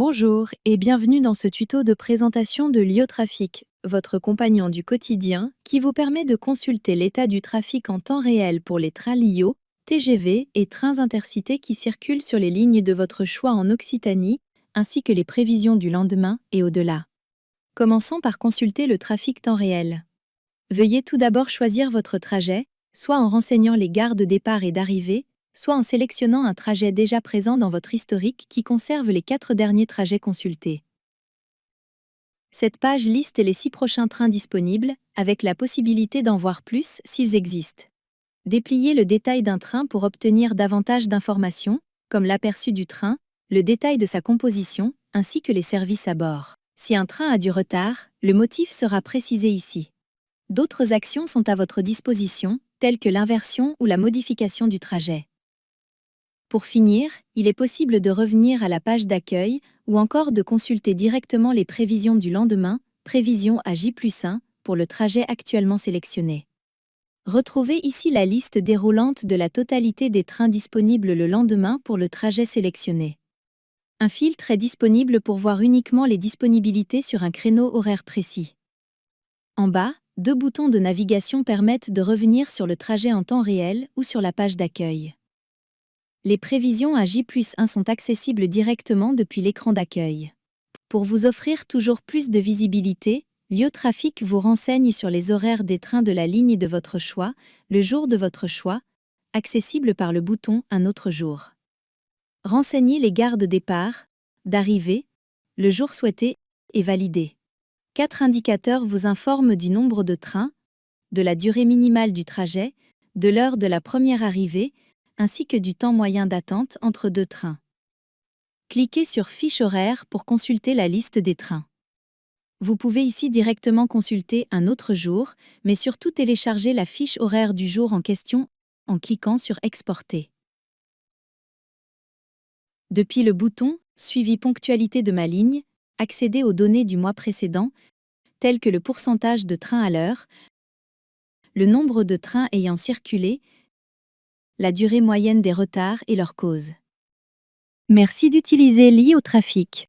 Bonjour et bienvenue dans ce tuto de présentation de l'IoTrafic, votre compagnon du quotidien qui vous permet de consulter l'état du trafic en temps réel pour les trains LIO, TGV et trains intercités qui circulent sur les lignes de votre choix en Occitanie, ainsi que les prévisions du lendemain et au-delà. Commençons par consulter le trafic temps réel. Veuillez tout d'abord choisir votre trajet, soit en renseignant les gares de départ et d'arrivée, soit en sélectionnant un trajet déjà présent dans votre historique qui conserve les 4 derniers trajets consultés. Cette page liste les 6 prochains trains disponibles, avec la possibilité d'en voir plus s'ils existent. Dépliez le détail d'un train pour obtenir davantage d'informations, comme l'aperçu du train, le détail de sa composition, ainsi que les services à bord. Si un train a du retard, le motif sera précisé ici. D'autres actions sont à votre disposition, telles que l'inversion ou la modification du trajet. Pour finir, il est possible de revenir à la page d'accueil ou encore de consulter directement les prévisions du lendemain, prévision à J+1, pour le trajet actuellement sélectionné. Retrouvez ici la liste déroulante de la totalité des trains disponibles le lendemain pour le trajet sélectionné. Un filtre est disponible pour voir uniquement les disponibilités sur un créneau horaire précis. En bas, 2 boutons de navigation permettent de revenir sur le trajet en temps réel ou sur la page d'accueil. Les prévisions à J+1 sont accessibles directement depuis l'écran d'accueil. Pour vous offrir toujours plus de visibilité, l'IoTrafic vous renseigne sur les horaires des trains de la ligne de votre choix, le jour de votre choix, accessible par le bouton Un autre jour. Renseignez les gares de départ, d'arrivée, le jour souhaité et validé. 4 indicateurs vous informent du nombre de trains, de la durée minimale du trajet, de l'heure de la première arrivée, ainsi que du temps moyen d'attente entre 2 trains. Cliquez sur Fiche horaire pour consulter la liste des trains. Vous pouvez ici directement consulter un autre jour, mais surtout télécharger la fiche horaire du jour en question en cliquant sur Exporter. Depuis le bouton Suivi ponctualité de ma ligne, accédez aux données du mois précédent, telles que le pourcentage de trains à l'heure, le nombre de trains ayant circulé, la durée moyenne des retards et leurs causes. Merci d'utiliser l'IoTrafic.